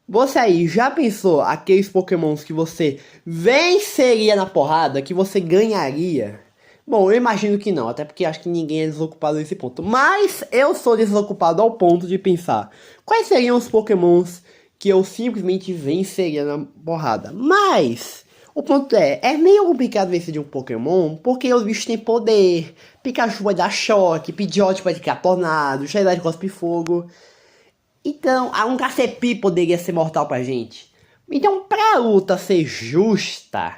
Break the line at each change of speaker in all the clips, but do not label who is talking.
Você aí já pensou aqueles pokémons que você venceria na porrada, que você ganharia? Bom, eu imagino que não, até porque acho que ninguém é desocupado nesse ponto. Mas eu sou desocupado ao ponto de pensar quais seriam os pokémons que eu simplesmente venceria na porrada. Mas o ponto é meio complicado vencer de um pokémon, porque os bichos têm poder. Pikachu vai dar choque, Pidgeotto vai ficar tornado, Charizard cospe fogo. Então, um Cacepi poderia ser mortal pra gente. Então, pra luta ser justa,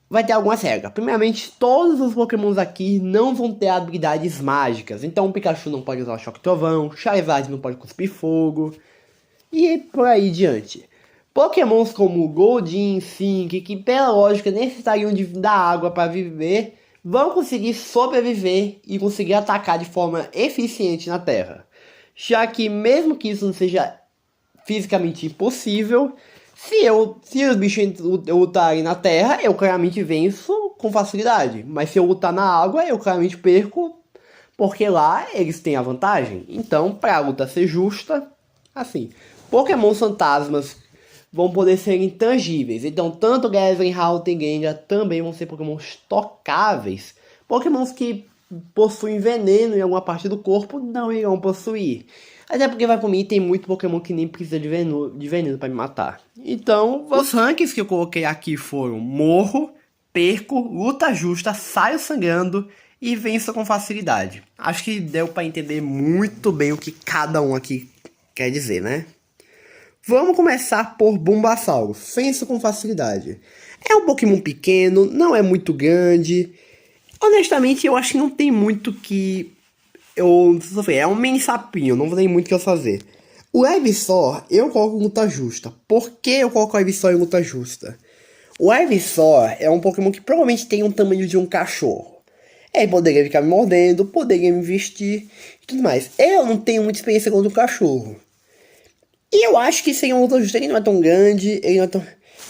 vai ter algumas regras. Primeiramente, todos os pokémons aqui não vão ter habilidades mágicas. Então, o Pikachu não pode usar o Choque Trovão, Charizard não pode cuspir fogo, e por aí diante. Pokémons como Goldeen, Fink, que pela lógica necessitariam da água para viver, vão conseguir sobreviver e conseguir atacar de forma eficiente na Terra. Já que mesmo que isso não seja fisicamente impossível, se os bichos lutarem na terra, eu claramente venço com facilidade. Mas se eu lutar na água, eu claramente perco, porque lá eles têm a vantagem. Então, para a luta ser justa, assim, Pokémon fantasmas vão poder ser intangíveis. Então, tanto Gastly, Halten e Gengar também vão ser Pokémons tocáveis. Pokémons que possuem veneno em alguma parte do corpo não irão possuir. Até porque vai por mim, tem muito Pokémon que nem precisa de veneno para me matar. Então, os rankings que eu coloquei aqui foram morro, perco, luta justa, saio sangrando e venço com facilidade. Acho que deu para entender muito bem o que cada um aqui quer dizer, né? Vamos começar por Bulbasaur, venço com facilidade. É um Pokémon pequeno, não é muito grande. Honestamente, eu acho que não tem muito que eu sofrer. É um mini sapinho, não tem muito o que eu fazer. O Ivysaur, eu coloco em luta justa. Por que eu coloco o Ivysaur em luta justa? O Ivysaur é um Pokémon que provavelmente tem um tamanho de um cachorro. Ele poderia ficar me mordendo, poderia me vestir e tudo mais. Eu não tenho muita experiência contra o cachorro. E eu acho que seria uma luta justa. Ele não é tão grande, ele não é tão...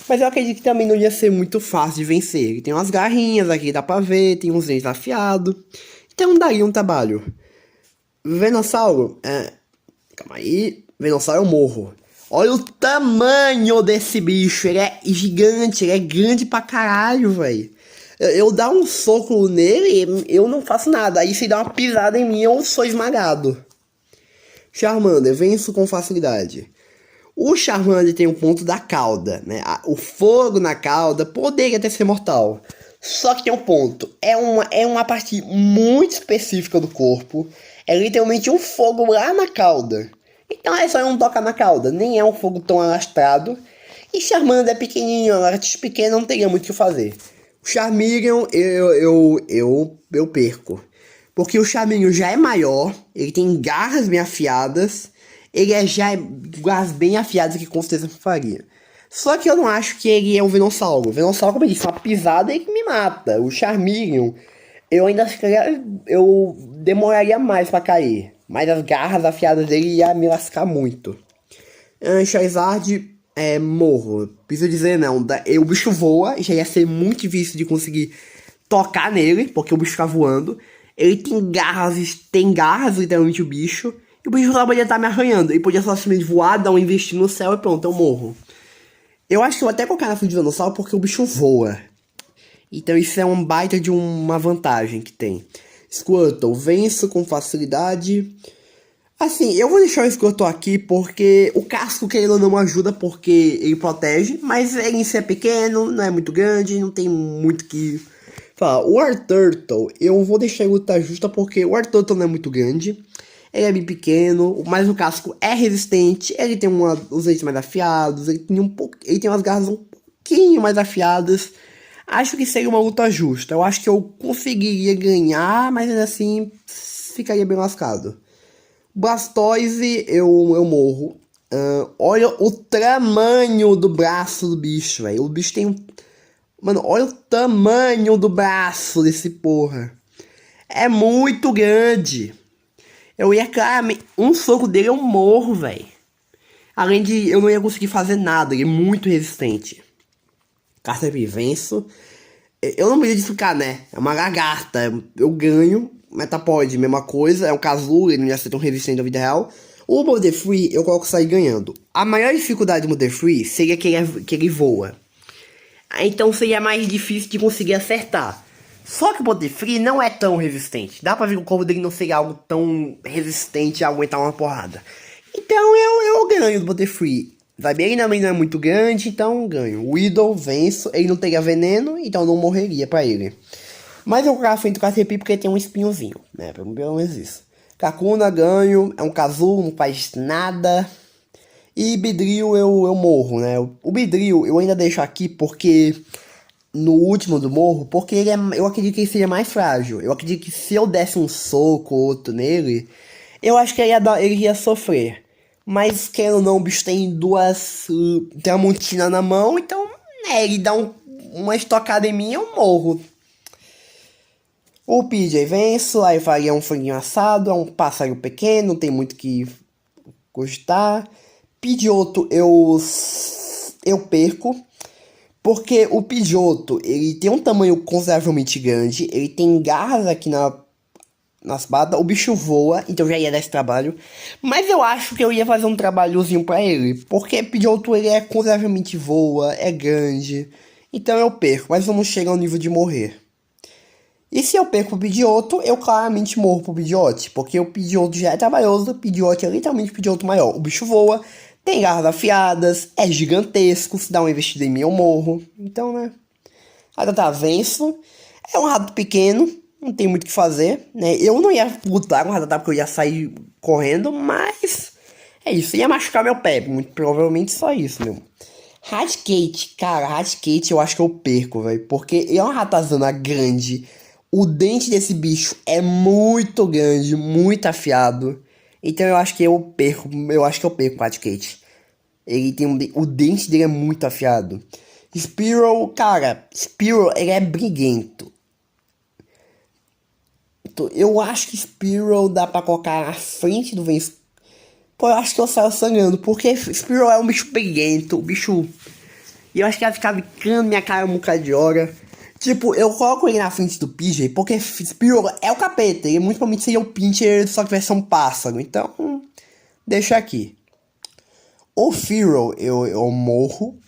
Mas eu acredito que também não ia ser muito fácil de vencer. Ele tem umas garrinhas aqui, dá pra ver, tem uns dentes afiados. Então daria um trabalho. Venossauro, calma aí. Venossauro eu morro. Olha o tamanho desse bicho. Ele é gigante, ele é grande pra caralho, velho. Eu dar um soco nele, eu não faço nada. Aí se dá uma pisada em mim, eu sou esmagado. Charmander, venço com facilidade. O Charmander tem um ponto da cauda, né? O fogo na cauda poderia até ser mortal. Só que tem um ponto. É uma parte muito específica do corpo. É literalmente um fogo lá na cauda. Então é só não tocar na cauda. Nem é um fogo tão alastrado. E Charmander é pequenininho, lagartixa pequena, não teria muito o que fazer. O Charmeleon eu perco. Porque o Charmeleon já é maior. Ele tem garras bem afiadas. Ele já é garras bem afiadas que com certeza faria. Só que eu não acho que ele é um Venossauro. O Venossauro, como eu disse, uma pisada ele que me mata. O Charmeleon, eu ainda ficaria, eu demoraria mais pra cair. Mas as garras afiadas dele ia me lascar muito. Charizard, morro. Preciso dizer não. O bicho voa, já ia ser muito difícil de conseguir tocar nele, porque o bicho fica voando. Ele tem garras literalmente o bicho. E o bicho lá podia estar me arranhando. Ele podia só simplesmente voar, dar um investir no céu e pronto, eu morro. Eu acho que eu vou até colocar na frente do Venossauro porque o bicho voa. Então isso é um baita de uma vantagem que tem. Squirtle, venço com facilidade. Assim, eu vou deixar o Squirtle aqui porque o casco que ele não ajuda porque ele protege. Mas ele em si é pequeno, não é muito grande, não tem muito que falar. O Wartortle, eu vou deixar em luta justa porque o Wartortle não é muito grande. Ele é bem pequeno, mas o casco é resistente. Ele tem os dentes mais afiados. Ele tem umas garras um pouquinho mais afiadas. Acho que seria uma luta justa. Eu acho que eu conseguiria ganhar, mas assim ficaria bem lascado. Blastoise, eu morro. Olha o tamanho do braço do bicho, velho. O bicho tem um... Mano, olha o tamanho do braço desse porra. É muito grande. Eu ia, claramente, um soco dele eu morro, velho. Além de eu não ia conseguir fazer nada, ele é muito resistente. Casterpie venço. Eu não podia explicar, né? É uma lagarta. Eu ganho. Metapod, mesma coisa. É um casulo, ele não ia ser tão resistente na vida real. O Butterfree eu coloco sair ganhando. A maior dificuldade do Butterfree seria que ele voa. Então seria mais difícil de conseguir acertar. Só que o Butterfree não é tão resistente. Dá pra ver que o combo dele não seria algo tão resistente a aguentar uma porrada. Então eu ganho do Butterfree. Ele também não é muito grande, então ganho. O Weedle, venço. Ele não teria veneno, então não morreria pra ele. Mas eu colocava frente do Caterpie porque tem um espinhozinho, né? Pelo menos isso. Kakuna, ganho. É um Kazu, não faz nada. E Beedrill eu morro, né? O Beedrill eu ainda deixo aqui porque... No último do morro, porque eu acredito que ele seja mais frágil. Eu acredito que se eu desse um soco ou outro nele, eu acho que ele ia sofrer. Mas, querendo ou não, o bicho tem tem uma montina na mão, então, né, ele dá uma estocada em mim e eu morro. O PJ venço, aí faria um franguinho assado, é um pássaro pequeno, não tem muito que custar. Pidgeotto eu perco. Porque o Pidgeotto, ele tem um tamanho consideravelmente grande, ele tem garras aqui nas patas, o bicho voa, então já ia dar esse trabalho. Mas eu acho que eu ia fazer um trabalhozinho pra ele, porque Pidgeotto ele é consideravelmente voa, é grande, então eu perco, mas eu não chego ao nível de morrer. E se eu perco o Pidgeotto, eu claramente morro pro Pidgeotto, porque o Pidgeotto já é trabalhoso, o Pidgeotto é literalmente o Pidgeotto maior. O bicho voa, tem garras afiadas, é gigantesco, se dá uma investida em mim eu morro. Então, né? Rattata venço. É um rato pequeno, não tem muito o que fazer, né? Eu não ia lutar com o Rattata porque eu ia sair correndo, mas... É isso, ia machucar meu pé, muito provavelmente só isso, meu. Raticate, cara, Raticate eu acho que eu perco, velho, porque é uma ratazana grande. O dente desse bicho é muito grande, muito afiado. Então eu acho que eu perco o Raticate. Ele tem o dente dele é muito afiado. Spearow, cara, Spearow ele é briguento. Então, eu acho que Spearow dá pra colocar à frente do Vence. Pô, eu acho que eu saio sangrando, porque Spearow é um bicho briguento, bicho... E eu acho que ia ficar bicando minha cara um bocado de hora. Tipo, eu coloco ele na frente do PJ, porque Spearow é o capeta, e muito provavelmente seria o Pinscher só que versão pássaro, então... Deixa aqui. O Fearow, eu morro.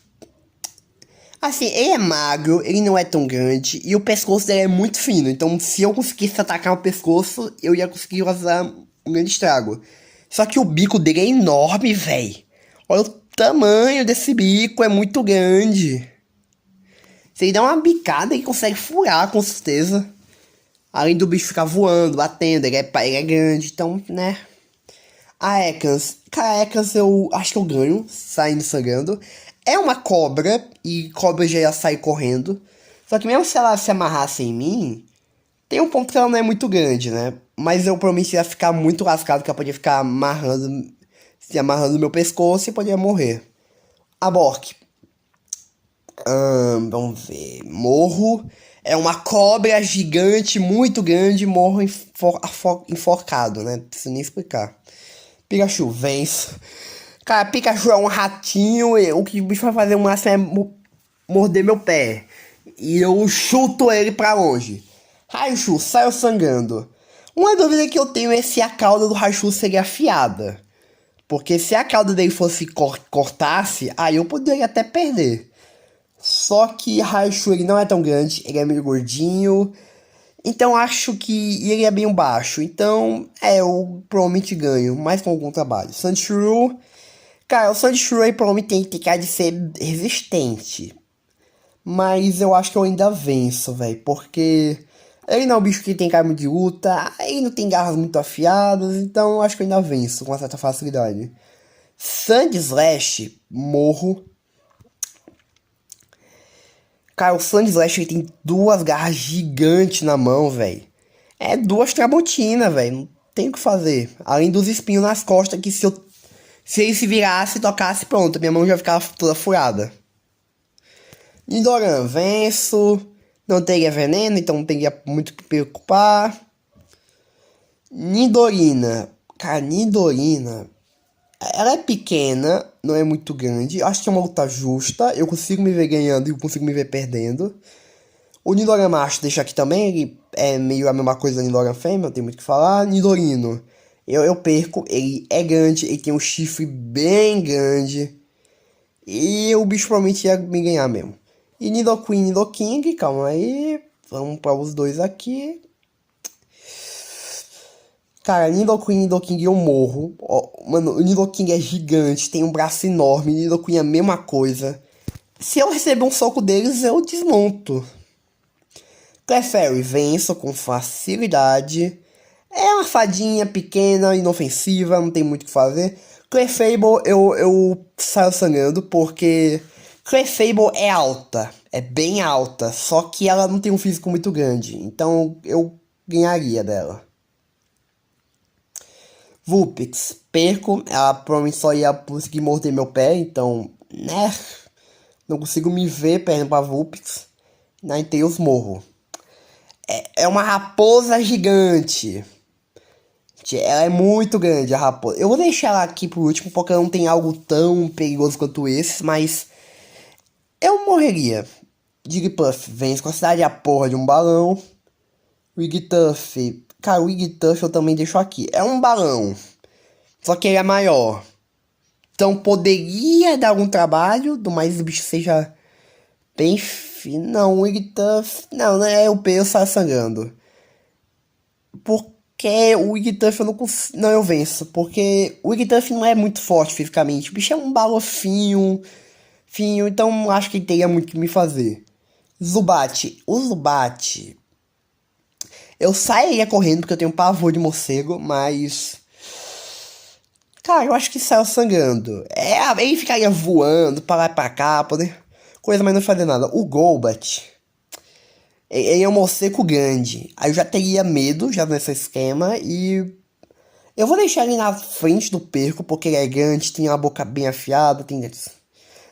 Assim, ele é magro, ele não é tão grande, e o pescoço dele é muito fino, então se eu conseguisse atacar o pescoço, eu ia conseguir causar um grande estrago. Só que o bico dele é enorme, véi. Olha o tamanho desse bico, é muito grande. Se ele dá uma bicada, ele consegue furar, com certeza. Além do bicho ficar voando, batendo, ele é grande, então, né. A Ekans. Cara, a Ekans eu acho que eu ganho, saindo sangrando. É uma cobra, e cobra já ia sair correndo. Só que mesmo se ela se amarrasse em mim, tem um ponto que ela não é muito grande, né? Mas eu provavelmente ia ficar muito lascado, que ela podia ficar se amarrando no meu pescoço e podia morrer. A Bork. Vamos ver. Morro. É uma cobra gigante, muito grande, morro enforcado, né? Não preciso nem explicar. Pikachu, vence. Cara, Pikachu é um ratinho, e o que o bicho vai fazer o máximo é morder meu pé. E eu chuto ele pra longe. Raichu, saiu sangrando. Uma dúvida que eu tenho é se a cauda do Raichu seria afiada. Porque se a cauda dele fosse cortasse, aí eu poderia até perder. Só que Raichu ele não é tão grande, ele é meio gordinho. Então acho que ele é bem baixo. Então, eu provavelmente ganho, mas com algum trabalho. Sandshrew. Cara, o Sandshrew aí provavelmente tem cara de ser resistente. Mas eu acho que eu ainda venço, velho. Porque ele não é um bicho que tem cara de luta. Ele não tem garras muito afiadas. Então eu acho que eu ainda venço com uma certa facilidade. Sandslash, morro. Cara, o Sandslash ele tem duas garras gigantes na mão, velho. É duas trabotinas, velho. Não tem o que fazer. Além dos espinhos nas costas que se ele se virasse e tocasse, pronto. Minha mão já ficava toda furada. Nidoran, venço. Não teria veneno, então não teria muito o que preocupar. Nidorina. Cara, Nidorina... Ela é pequena, não é muito grande. Acho que é uma luta justa. Eu consigo me ver ganhando e eu consigo me ver perdendo. O Nidoran macho deixa aqui também. Ele é meio a mesma coisa da Nidoran fêmea, não tem muito o que falar. Nidorino. Eu perco, ele é grande, ele tem um chifre bem grande. E o bicho provavelmente ia me ganhar mesmo. E Nidoqueen e Nidoking, calma aí. Vamos para os dois aqui. Cara, Nidoqueen e Nidoking eu morro. Ó, mano, o Nidoking é gigante, tem um braço enorme. Nidoqueen é a mesma coisa. Se eu receber um soco deles, eu desmonto. Clefairy venço com facilidade. É uma fadinha pequena, inofensiva, não tem muito o que fazer. Clefable eu saio sangrando porque Clefable é alta, é bem alta, só que ela não tem um físico muito grande, então eu ganharia dela. Vulpix, perco, ela provavelmente só ia conseguir morder meu pé, então, né, não consigo me ver perdendo pra Vulpix. Na Tails morro. É uma raposa gigante. Ela é muito grande, a raposa. Eu vou deixar ela aqui por último, porque não tem algo tão perigoso quanto esse, mas eu morreria. Jigglypuff vence com a cidade a porra de um balão. Wigglytuff, cara, o Wigglytuff eu também deixo aqui. É um balão, só que ele é maior. Então poderia dar algum trabalho, do mais o bicho seja bem fino. Não, o Wigglytuff, não, né? O P eu saio sangrando. Porque o Wigglytuff eu não consigo. Não, eu venço. Porque o Wigglytuff não é muito forte fisicamente. O bicho é um balofinho. Finho, então acho que teria muito que me fazer. Zubat. O Zubat. Eu sairia correndo porque eu tenho pavor de morcego, mas. Cara, eu acho que saiu sangrando. Ele ficaria voando pra lá e pra cá, poder. Coisa, mas não fazer nada. O Golbat. Ele é um morcego grande. Aí eu já teria medo, já nesse esquema, e. Eu vou deixar ele na frente do perco, porque ele é grande, tem a boca bem afiada, tem.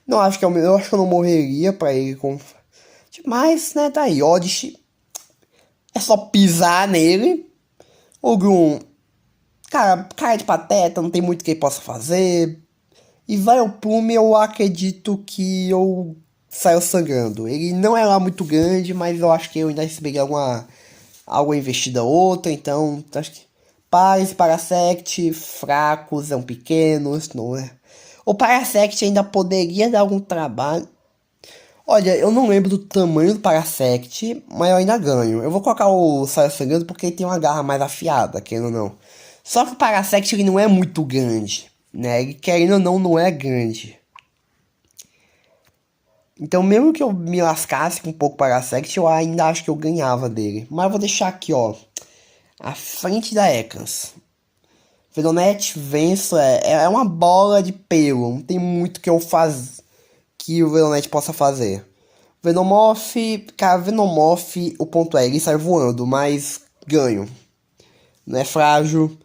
Não, acho que eu acho que eu não morreria pra ele com. Mas, né, tá aí. Oddish. É só pisar nele. O Gloom. Cara de pateta, não tem muito que ele possa fazer. E Vileplume, eu acredito que eu saio sangrando. Ele não é lá muito grande, mas eu acho que eu ainda receberia alguma investida outra, então acho que Paras e Parasect, fracos, são pequenos, não é? O Parasect ainda poderia dar algum trabalho. Olha, eu não lembro do tamanho do Parasect, mas eu ainda ganho. Eu vou colocar o Saio Sangrando porque ele tem uma garra mais afiada, querendo ou não. Só que o Parasect ele não é muito grande, né? Ele, querendo ou não, não é grande. Então, mesmo que eu me lascasse com um pouco Parasect, eu ainda acho que eu ganhava dele. Mas eu vou deixar aqui, ó, à frente da Ekans. Venonat venço, é uma bola de pelo. Não tem muito que eu faz que o Venonat possa fazer. Venomoth, cara, Venomoth, o ponto é, ele sai voando, mas ganho. Não é frágil.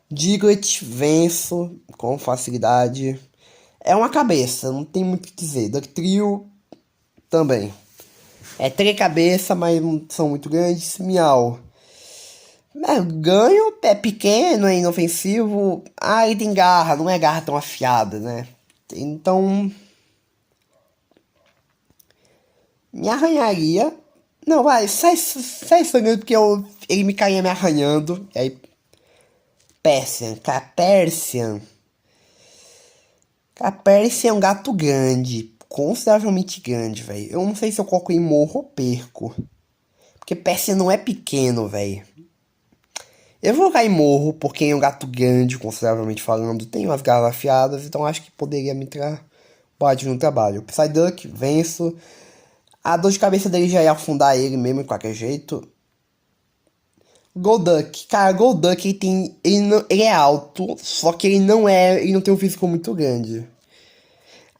Diglett, venço com facilidade. É uma cabeça, não tem muito o que dizer. Ductrio, também. É três cabeças, mas não são muito grandes. Miau. Ganho, é pequeno, é inofensivo. Ah, ele tem garra, não é garra tão afiada, né? Então, me arranharia. Não, vai, sai sangrando porque ele me caía me arranhando. E aí, Persian, Capersian. Capersian é um gato grande, consideravelmente grande, velho. Eu não sei se eu coloco em morro ou perco. Porque Persian não é pequeno, velho. Eu vou colocar em morro, porque é um gato grande, consideravelmente falando. Tem umas garras afiadas, então acho que poderia me entrar bate no trabalho. Psyduck, venço. A dor de cabeça dele já ia afundar ele mesmo de qualquer jeito. Golduck. Cara, Golduck ele tem. Ele é alto, só que ele não é. Ele não tem um físico muito grande.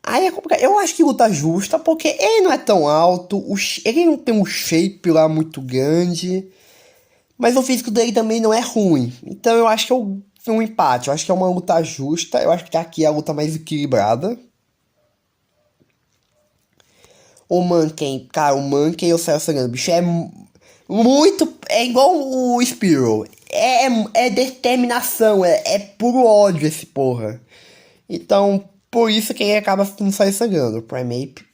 Aí é complicado. Eu acho que luta justa, porque ele não é tão alto, ele não tem um shape lá muito grande, mas o físico dele também não é ruim. Então eu acho que foi um empate. Eu acho que é uma luta justa. Eu acho que aqui é a luta mais equilibrada. O Mankey, cara, o Mankey eu saio sangrando. O bicho é muito. É igual o Spearow. É determinação, é puro ódio esse porra. Então, por isso que ele acaba não sair sangrando. Primeape.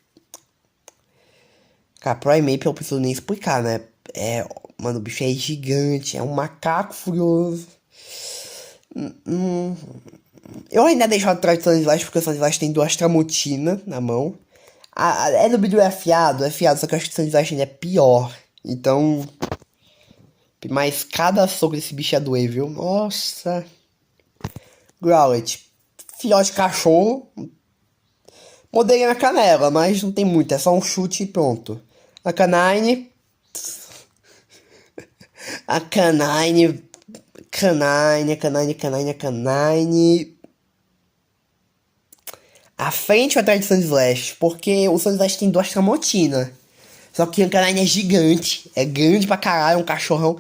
Cara, Primeape eu preciso nem explicar, né? Mano, o bicho é gigante, é um macaco furioso. Hum, eu ainda deixo atrás do Sandslash porque o Sandslash tem duas Tramontina na mão. É do Bidu é afiado, só que eu acho que o Sandslash ainda é pior. Então. Mas cada soco desse bicho é doer, viu? Nossa. Growlithe. Filhote de cachorro. Mudei na canela, mas não tem muito, é só um chute e pronto. A Canine. A Canine. Canine. À frente ou atrás do Sandslash? Porque o Sandslash tem duas Tramontina. Só que a Canine é gigante. É grande pra caralho, é um cachorrão.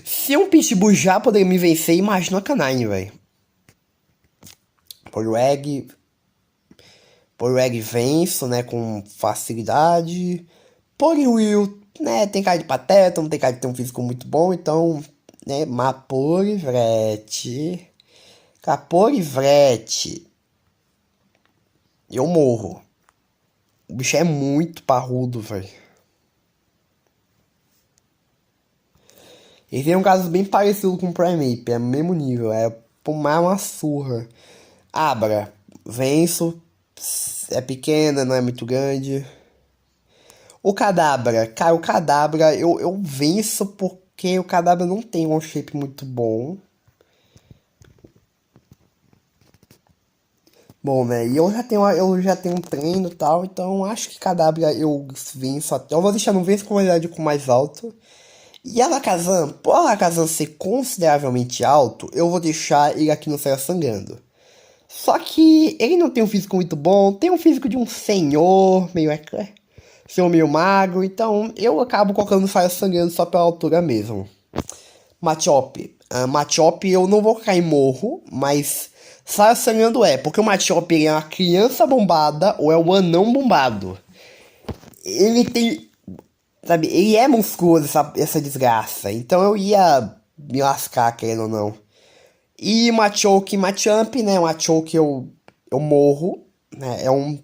Se um Pitbull já poderia me vencer, imagina a Canine, velho. Poliwag venço, né, com facilidade. Poliwhirl, né, tem cara de pateta, não tem cara de ter um físico muito bom, então, né, Mapolivrete. Capolivrete. Eu morro. O bicho é muito parrudo, velho. Ele tem um caso bem parecido com o Primeape, é o mesmo nível, é pomar uma surra. Abra, venço, é pequena, não é muito grande. O Kadabra, cara, o Kadabra eu venço porque o Kadabra não tem um shape muito bom. Bom, né, e eu já tenho um treino e tal, então acho que Kadabra eu venço até. Eu vou deixar no venço com qualidade com mais alto. E Alakazam, por Alakazam ser consideravelmente alto, eu vou deixar ele aqui no Céu Sangrando. Só que ele não tem um físico muito bom, tem um físico de um senhor, senhor meio magro, então eu acabo colocando o Saia Sangrando só pela altura mesmo. Machop. Machop eu não vou cair morro, mas Saia Sangrando porque o Machop ele é uma criança bombada ou é um anão bombado. Ele tem. Sabe, ele é musculoso, essa desgraça. Então eu ia me lascar, querendo ou não. E Machoke, Machamp, né? Machoke eu morro, né? É um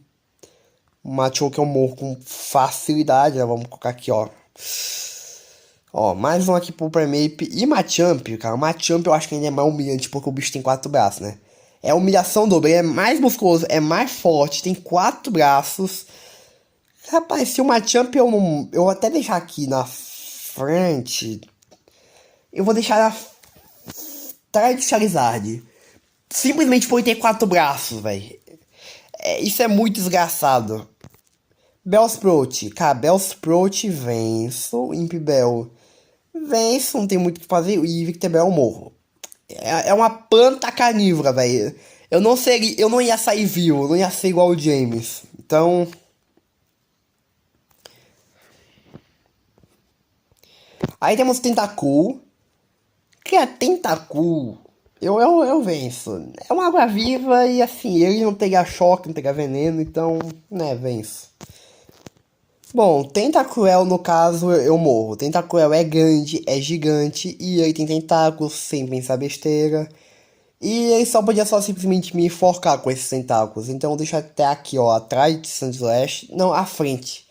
Machoke eu morro com facilidade, né? Vamos colocar aqui, ó. Ó, mais um aqui pro Primeape. E Machamp, cara. Machamp eu acho que ainda é mais humilhante porque o bicho tem 4 braços, né? É humilhação dobra, ele é mais musculoso, é mais forte, tem 4 braços. Rapaz, se o Machamp eu não. Eu vou até deixar aqui na frente. Eu vou deixar atrás de Charizard. Simplesmente por ter 4 braços, velho. Isso é muito desgraçado. Bellsprout. Cara, Bellsprout venço. Impibel venço, não tem muito o que fazer. E Victobel eu morro. É uma planta carnívora, velho. Eu não ia sair vivo, eu não ia ser igual o James. Então. Aí temos Tentacool. Que é Tentacool. Eu venço. É uma água viva e assim, ele não pega choque, não pega veneno, então, né, venço. Bom, Tentacruel no caso eu morro. Tentacruel é grande, é gigante e ele tem tentáculos sem pensar besteira. E ele só podia só simplesmente me enforcar com esses tentáculos. Então eu deixo até aqui, ó, atrás de Sandslash. Não, à frente.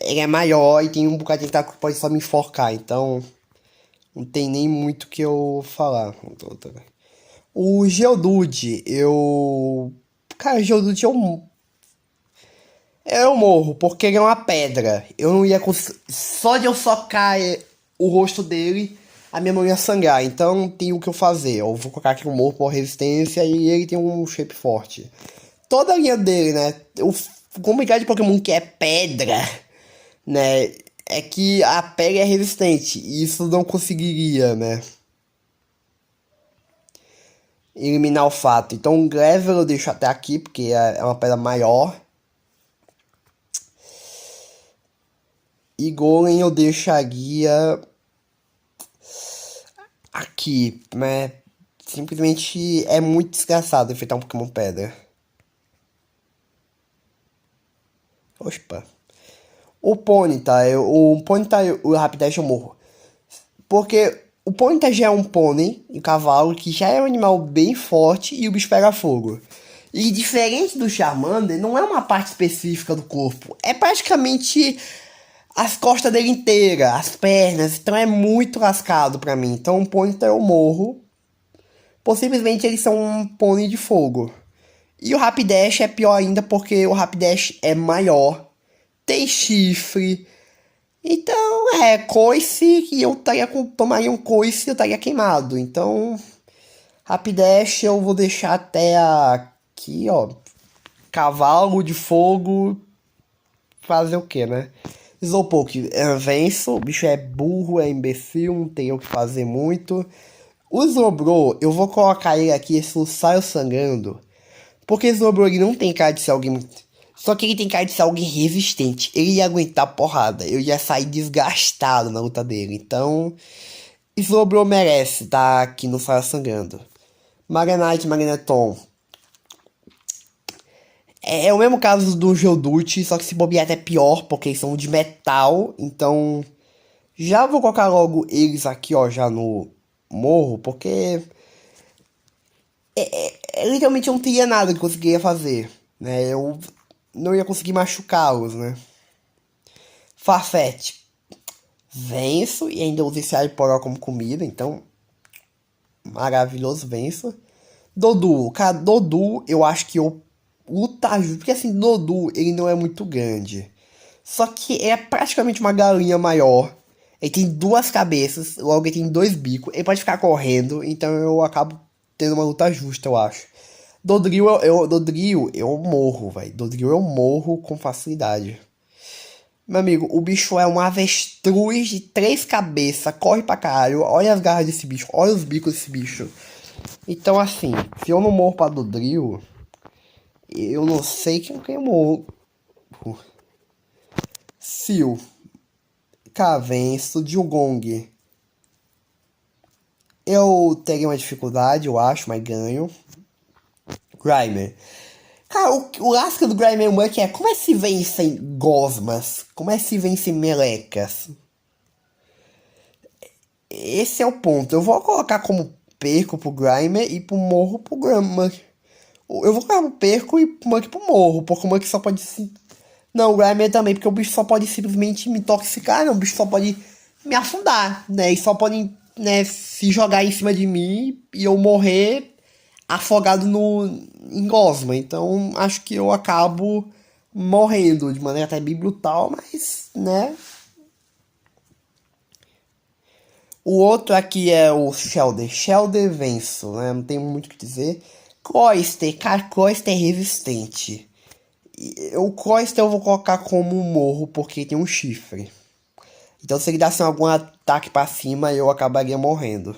Ele é maior e tem um bocado de tentáculo que pode só me enforcar. Então não tem nem muito o que eu falar. O Geodude, eu. Cara, o Geodude eu morro, porque ele é uma pedra. Eu não ia conseguir. Só de eu socar o rosto dele, a minha mão ia sangrar. Então não tem o que eu fazer. Eu vou colocar aqui um morro por resistência e ele tem um shape forte. Toda a linha dele, né? O complicado de Pokémon que é pedra, né? É que a pele é resistente. E isso não conseguiria, né? Eliminar o fato. Então o Gravel eu deixo até aqui, porque é uma pedra maior. E Golem eu deixaria aqui, né? Simplesmente é muito desgraçado enfrentar um Pokémon pedra. Opa. O Ponyta, o Ponyta, o Rapidash eu morro. Porque o Ponyta já é um pônei, um cavalo, que já é um animal bem forte e o bicho pega fogo. E diferente do Charmander, não é uma parte específica do corpo. É praticamente as costas dele inteira, as pernas. Então é muito lascado pra mim. Então o Ponyta eu morro. Por simplesmente eles são um pônei de fogo. E o Rapidash é pior ainda porque o Rapidash é maior, tem chifre. Então, coice e eu tomaria um coice e eu estaria queimado. Então, Rapidash eu vou deixar até aqui, ó. Cavalo de fogo. Fazer o que, né? Slowpoke venço. O bicho é burro, é imbecil, não tem o que fazer muito. O Slowbro, eu vou colocar ele aqui, esse saio sangrando. Porque o Slowbro ele não tem cara de ser alguém. Só que ele tem cara de ser alguém resistente. Ele ia aguentar porrada. Eu ia sair desgastado na luta dele. Então, Slowbro merece estar aqui no saio sangrando. Magnite, Magneton. É o mesmo caso do Geodude, só que se bobear até pior, porque eles são de metal. Então, já vou colocar logo eles aqui, ó, já no morro, porque literalmente eu não teria nada que eu conseguiria fazer, né? Eu não ia conseguir machucá-los, né? Farfetch, venço e ainda uso esse Aiporó como comida, então maravilhoso, venço. Dodu, cara, Dodu eu acho que eu lutar junto, porque assim, Dodu ele não é muito grande, só que é praticamente uma galinha maior. Ele tem duas cabeças, logo ele tem dois bicos, ele pode ficar correndo, então eu acabo tendo uma luta justa, eu acho. Dodrio, eu morro, velho. Dodrio eu morro com facilidade. Meu amigo, o bicho é um avestruz de 3 cabeças, corre pra caralho. Olha as garras desse bicho, olha os bicos desse bicho. Então, assim, se eu não morro pra Dodrio, eu não sei quem eu morro. Sil, Cavenço, Dilgong. Eu teria uma dificuldade, eu acho, mas ganho. Grimer. Cara, o lasca do Grimer Monkey é como é que se vencem gosmas? Como é que se vencem melecas? Esse é o ponto. Eu vou colocar como perco pro Grimer e pro morro pro Grimer. Eu vou colocar pro perco e pro Monkey pro morro, porque o Monkey só pode se... Não, o Grimer também, porque o bicho só pode simplesmente me intoxicar, não. O bicho só pode me afundar, né? E só pode, né, se jogar em cima de mim e eu morrer afogado em gosma. Então, acho que eu acabo morrendo de maneira até bem brutal, mas, né? O outro aqui é o Shellder. Shellder venço, né? Não tem muito o que dizer. Cloyster, cara, Cloyster é resistente. O Cloyster eu vou colocar como morro porque tem um chifre. Então se ele desse algum ataque pra cima, eu acabaria morrendo.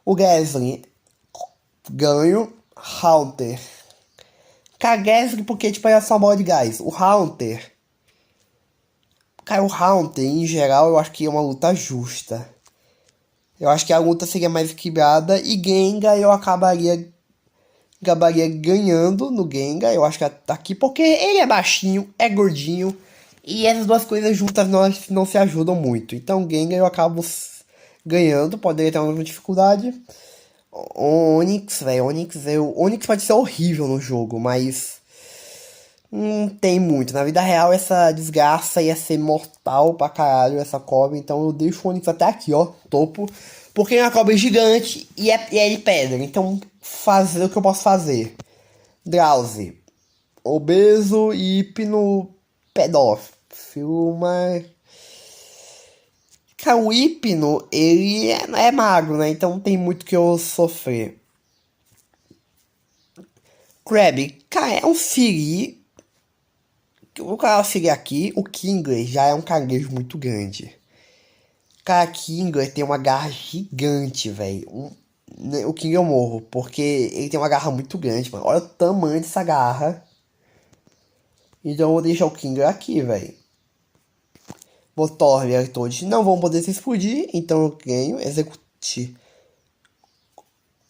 O Gessling, ganho. Haunter. Cara, Gessling porque tipo é só bola de gás. O Haunter. Cara, o Haunter, em geral, eu acho que é uma luta justa. Eu acho que a luta seria mais equilibrada e Gengar eu acabaria ganhando no Gengar. Eu acho que tá aqui porque ele é baixinho, é gordinho e essas duas coisas juntas não se ajudam muito. Então Gengar eu acabo ganhando, poderia ter uma dificuldade. Onix, velho, Onix pode ser horrível no jogo, mas não tem muito. Na vida real, essa desgraça ia ser mortal pra caralho, essa cobra. Então eu deixo o Onix até aqui, ó, topo. Porque é uma cobra gigante e é de pedra. Então, fazer o que eu posso fazer. Drowsy. Obeso, hipno, pedófilo, mas... Cara, o hipno, ele é magro, né? Então não tem muito que eu sofrer. Crab, cara, é um siri. O cara seria aqui, o Kingler já é um caranguejo muito grande. Cara, Kingler tem uma garra gigante, velho. O King eu morro, porque ele tem uma garra muito grande, mano. Olha o tamanho dessa garra. Então eu vou deixar o Kingler aqui, velho. Voltorb e todos não vão poder se explodir, então eu ganho. Execute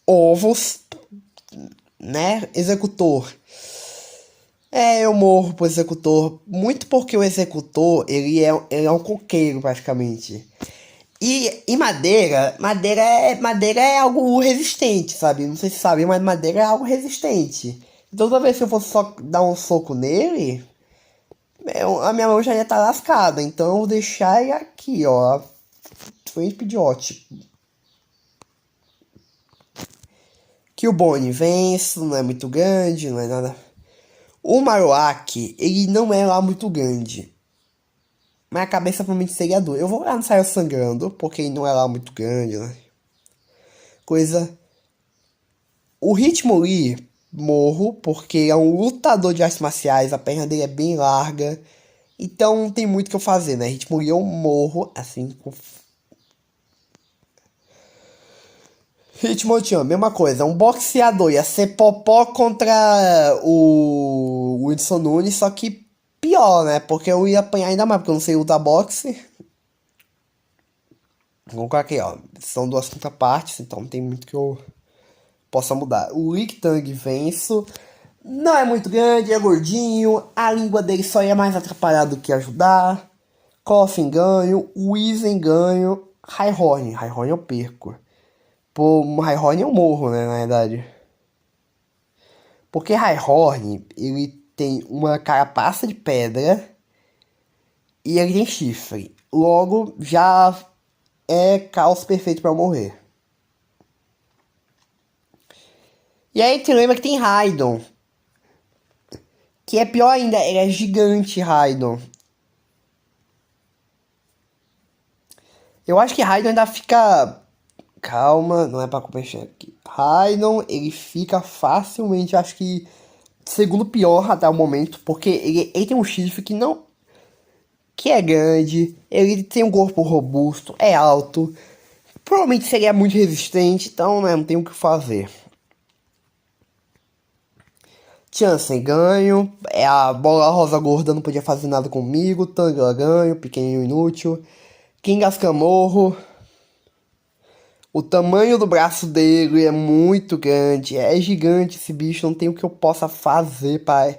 ovos, né? Executor. Eu morro pro executor. Muito porque o executor, ele é um coqueiro, praticamente. E madeira é algo resistente, sabe? Não sei se sabe, mas madeira é algo resistente. Então toda vez que eu fosse só dar um soco nele, a minha mão já ia estar lascada. Então eu vou deixar ele aqui, ó. Frente Pidgeot. Que o Bonnie vence, não é muito grande, não é nada. O Marowak, ele não é lá muito grande. Mas a cabeça provavelmente seria dura. Eu vou lá no Saia Sangrando, porque ele não é lá muito grande, né? Coisa. O Hitmonlee, morro, porque é um lutador de artes marciais, a perna dele é bem larga. Então não tem muito o que eu fazer, né? Hitmonlee eu morro, assim, com Hitmonchan, mesma coisa. Um boxeador ia ser Popó contra o Whindersson Nunes, só que pior, né? Porque eu ia apanhar ainda mais, porque eu não sei lutar boxe. Vamos colocar aqui, ó. São duas contrapartes, então não tem muito que eu possa mudar. O Licktang venço. Não é muito grande, é gordinho. A língua dele só ia mais atrapalhar do que ajudar. Koffing ganho. Wizen ganho. Rhyhorn. Rhyhorn eu perco. Pô, Rhyhorn eu morro, né, na verdade. Porque Rhyhorn, ele tem uma carapaça de pedra e ele tem chifre. Logo, já é caos perfeito pra morrer. E aí te lembra que tem Raidon. Que é pior ainda, ele é gigante, Raidon. Eu acho que Raidon ainda fica... Calma, não é pra competir aqui. Raidon, ele fica facilmente, acho que... Segundo pior até o momento, porque ele tem um chifre que não... Que é grande, ele tem um corpo robusto, é alto. Provavelmente seria muito resistente, então né, não tem o que fazer. Chansey ganho, é a bola rosa gorda não podia fazer nada comigo, Tangela ganho, pequenininho inútil. Kingaskhan morro. O tamanho do braço dele é muito grande, é gigante esse bicho, não tem o que eu possa fazer para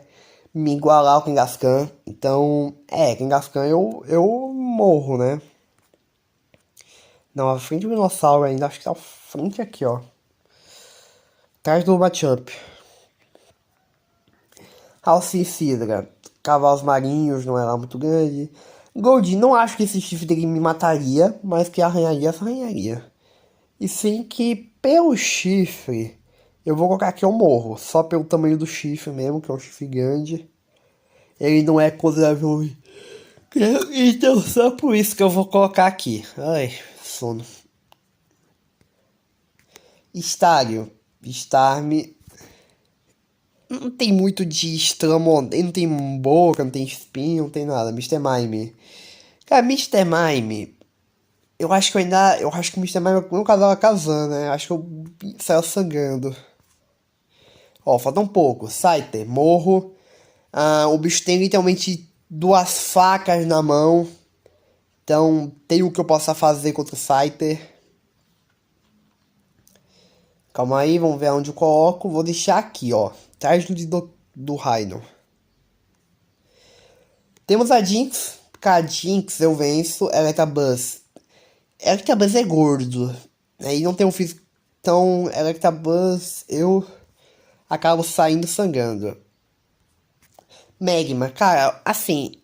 me igualar ao Kingaskhan. Então, Kingaskhan eu morro, né? Não, à frente do Minossauro ainda, acho que tá à frente aqui, ó. Atrás do Machamp. Alcicidra, cavalos marinhos, não é lá muito grande. Goldie, não acho que esse chifre dele me mataria, mas que arranharia, arranharia. E sim que pelo chifre, eu vou colocar aqui eu morro. Só pelo tamanho do chifre mesmo, que é um chifre grande. Ele não é considerável. Então só por isso que eu vou colocar aqui. Ai, sono. Estário. Starmie. Não tem muito de Stramon. Não tem boca, não tem espinho, não tem nada. Mr. Mime. Cara, Mr. Mime. Eu acho que eu ainda. Eu acho que o Mr. Mime não casava casando, né? Acho que eu saio sangrando. Ó, falta um pouco. Scyther, morro. O bicho tem literalmente duas facas na mão. Então, tem o que eu possa fazer contra o Scyther. Calma aí, vamos ver onde eu coloco. Vou deixar aqui, ó. Atrás do Rhino. Temos a Jinx. Com a Jinx eu venço. Electabuzz. Electabuzz é gordo. Aí não tem um físico. Então, Electabuzz eu acabo saindo sangrando. Magma, cara, assim.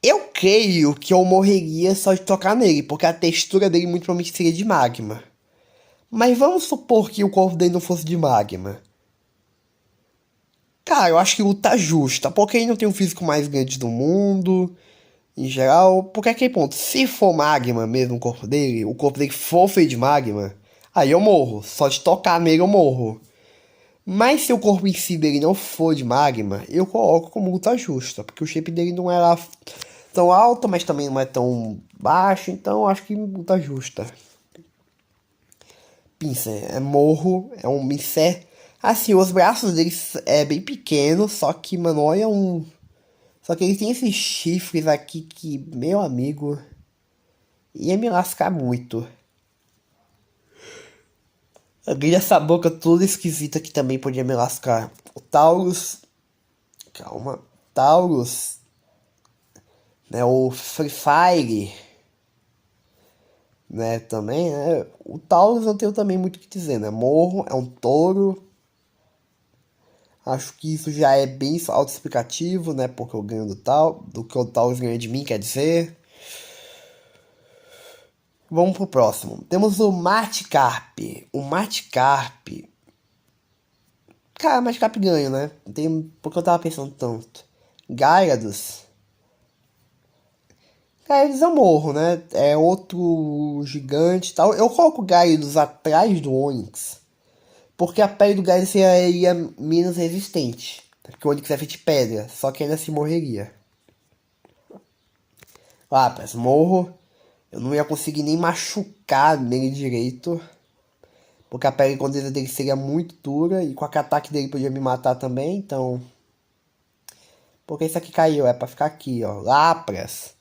Eu creio que eu morreria só de tocar nele, porque a textura dele muito provavelmente seria de magma. Mas vamos supor que o corpo dele não fosse de magma. Cara, eu acho que luta justa, porque ele não tem o físico mais grande do mundo, em geral. Porque aquele ponto, se for magma mesmo o corpo dele for feito de magma, aí eu morro. Só de tocar nele eu morro. Mas se o corpo em si dele não for de magma, eu coloco como luta justa, porque o shape dele não era tão alto, mas também não é tão baixo, então eu acho que luta justa. Pinsir é morro, é um Pinsir. Assim, os braços dele é bem pequeno, só que, mano, olha um. Só que ele tem esses chifres aqui que, meu amigo, ia me lascar muito. Agora essa boca toda esquisita que também podia me lascar. O Taurus. Calma. Taurus. Né, o Free Fire. Né, também, né? O Taurus eu tenho também muito o que dizer, né? Morro, é um touro. Acho que isso já é bem autoexplicativo, né? Porque eu ganho do que o Taurus ganha de mim, quer dizer. Vamos pro próximo. Temos o Magikarp. O Magikarp. Cara, Magikarp ganho, né? Tem... Porque eu tava pensando tanto. Gyarados. Gyarados eu morro, né? É outro gigante e tal. Eu coloco o Gyarados atrás do Onix. Porque a pele do Gyarados seria menos resistente. Porque o Onix é feito de pedra. Só que ainda assim morreria. Lapras, morro. Eu não ia conseguir nem machucar nele direito. Porque a pele condensada dele seria muito dura. E com o ataque dele podia me matar também. Então. Porque isso aqui caiu. É pra ficar aqui, ó. Lapras.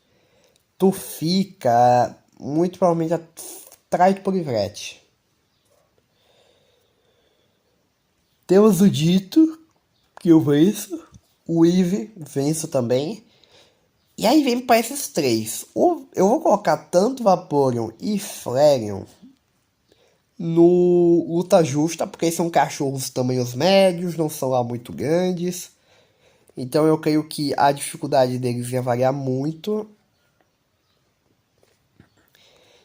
Tu fica. Muito provavelmente atrás do Polivrete. Temos o Dito. Que eu venço. O Eevee. Venço também. E aí vem para esses três. Eu vou colocar tanto Vaporeon e Flareon no luta justa, porque são cachorros tamanhos médios, não são lá muito grandes. Então eu creio que a dificuldade deles ia variar muito.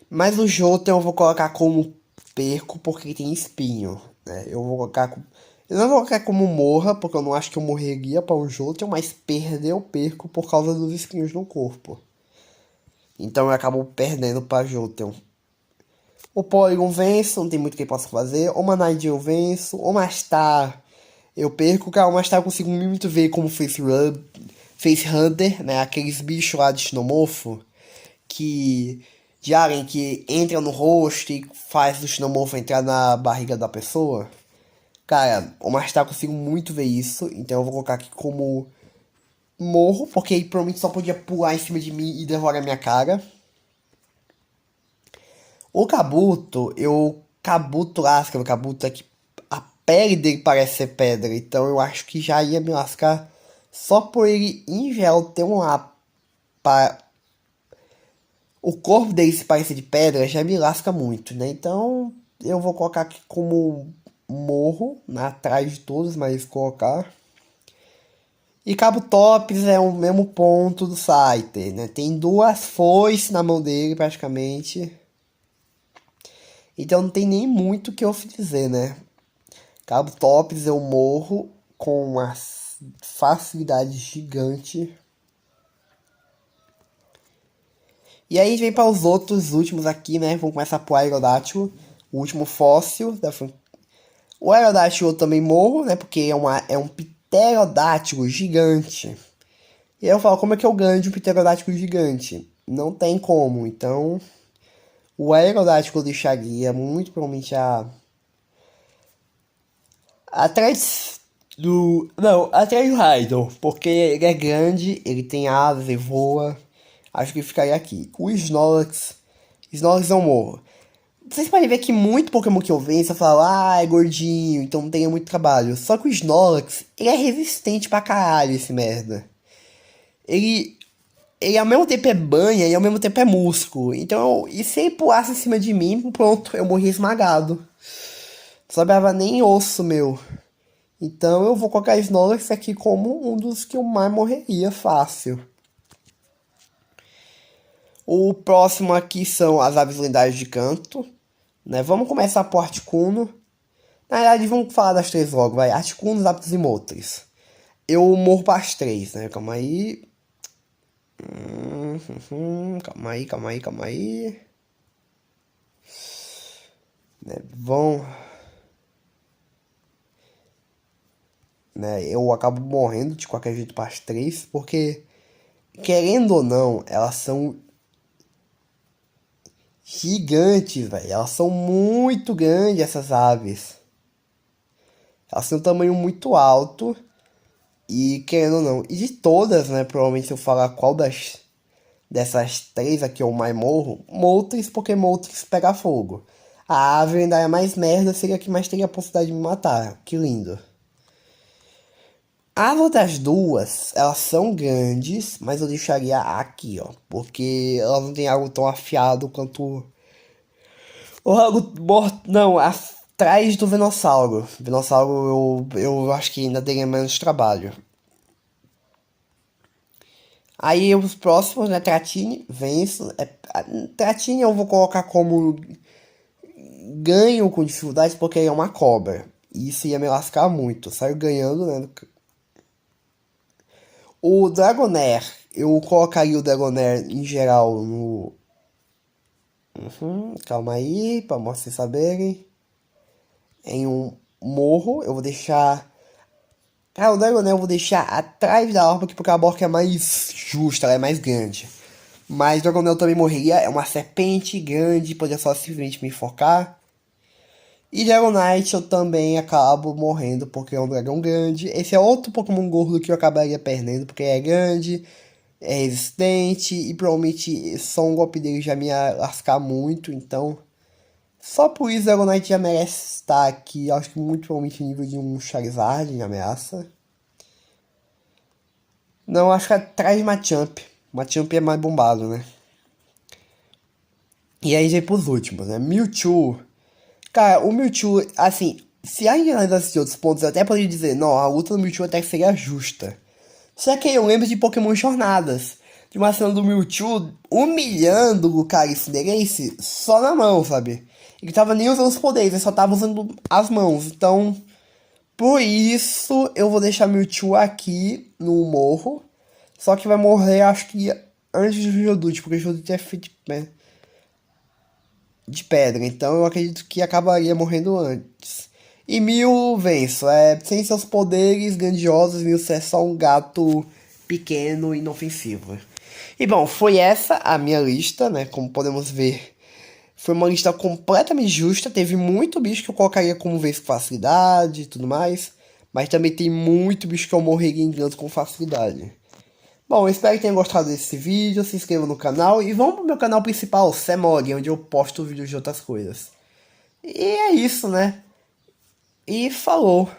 Mas o Jolteon eu vou colocar como perco, porque ele tem espinho. Né? Eu não vou colocar como morra, porque eu não acho que eu morreria para o Jolteon, mas perder eu perco por causa dos espinhos no corpo. Então eu acabo perdendo para Jolteon. O Porygon venço, não tem muito o que eu possa fazer. O Manide eu venço. O Mastar eu perco. Cara, o Mastar eu consigo muito ver como Face Hunter, né? Aqueles bichos lá de Xenomorfo de alien que entra no rosto e faz o Xenomorfo entrar na barriga da pessoa. Cara, o Mastar eu consigo muito ver isso. Então eu vou colocar aqui como morro, porque ele provavelmente só podia pular em cima de mim e devorar minha cara. O Kabuto, Kabuto lasca, o Kabuto é que a pele dele parece ser pedra, então eu acho que já ia me lascar só por ele, em geral, ter um para o corpo dele se parecer de pedra, já me lasca muito, né? Então eu vou colocar aqui como morro, né? Atrás de todos, mas colocar. E Kabutops é o mesmo ponto do Scyther, né? Tem duas foices na mão dele, praticamente. Então não tem nem muito o que eu dizer, né? Kabutops eu morro com uma facilidade gigante. E aí vem para os outros últimos aqui, né? Vamos começar pro Aerodactyl, o último fóssil. O Aerodactyl eu também morro, né? Porque é um pterodátilo gigante. E aí eu falo, como é que eu ganho de um pterodátilo gigante? Não tem como, então... O Aerodactyl eu deixaria muito provavelmente atrás do... Não, atrás do Raidon. Porque ele é grande, ele tem asas e voa. Acho que ficaria aqui. O Snorlax. Snorlax eu morro. Vocês podem ver que muito Pokémon que eu venço, eu falo, é gordinho, então não tem muito trabalho. Só que o Snorlax, ele é resistente pra caralho, esse merda. Ele ao mesmo tempo é banha e ao mesmo tempo é músculo. Então, e se ele pulasse em cima de mim, pronto, eu morri esmagado. Não sobrava nem osso meu. Então eu vou colocar Snorlax aqui como um dos que eu mais morreria fácil. O próximo aqui são as aves lendárias de canto. Né? Vamos começar por Articuno. Na verdade, vamos falar das três logo, vai. Articuno, Zapdos e Moltres. Eu morro para as três, né? Calma aí. Calma aí. Né? Né? Eu acabo morrendo de qualquer jeito para as três, porque, querendo ou não, elas são gigantes, velho. Elas são muito grandes, essas aves. Elas têm um tamanho muito alto. E querendo ou não, e de todas, né? Provavelmente se eu falar qual dessas três aqui eu mais morro, Moltres, porque Moltres pega fogo. A ave ainda é mais merda, seria a que mais teria a possibilidade de me matar. Que lindo. As outras duas, elas são grandes, mas eu deixaria aqui, ó. Porque elas não têm algo tão afiado quanto... O algo morto... Não, atrás do Venossauro. Venossauro eu acho que ainda teria menos trabalho. Aí os próximos, né? Tratini, venço. Tratini eu vou colocar como ganho com dificuldade porque é uma cobra. E isso ia me lascar muito. Saio ganhando, né? O Dragonair, eu colocaria o Dragonair em geral no. Calma aí, pra vocês saberem. Em um morro, eu vou deixar. Ah, o Dragonair eu vou deixar atrás da Orca porque a Orca é mais justa, ela é mais grande. Mas o Dragonair eu também morreria, é uma serpente grande, poderia só simplesmente me enforcar. E Dragonite eu também acabo morrendo porque é um dragão grande. Esse é outro Pokémon gordo que eu acabaria perdendo porque é grande, é resistente e provavelmente só um golpe dele já me ia lascar muito. Então, só por isso Dragonite já merece estar aqui. Acho que muito provavelmente nível de um Charizard de ameaça. Não, acho que atrás de Machamp. Machamp é mais bombado, né? E aí já pros últimos, né? Mewtwo. Cara, o Mewtwo, assim, se a gente analisasse outros pontos, eu até poderia dizer, não, a luta do Mewtwo até seria justa. Só que eu lembro de Pokémon Jornadas. De uma cena do Mewtwo humilhando o cara Cinderace só na mão, sabe? Ele tava nem usando os poderes, ele só tava usando as mãos. Então, por isso, eu vou deixar Mewtwo aqui no morro. Só que vai morrer, acho que antes do Geodude, porque o Geodude é feito de pedra. Então eu acredito que acabaria morrendo antes. E Mew venço. Sem seus poderes grandiosos, Mew é só um gato pequeno e inofensivo. E bom, foi essa a minha lista, né? Como podemos ver, foi uma lista completamente justa. Teve muito bicho que eu colocaria como vez com facilidade e tudo mais. Mas também tem muito bicho que eu morreria em canto com facilidade. Bom, eu espero que tenham gostado desse vídeo, se inscrevam no canal e vão pro meu canal principal, Semog, onde eu posto vídeos de outras coisas. E é isso, né? E falou!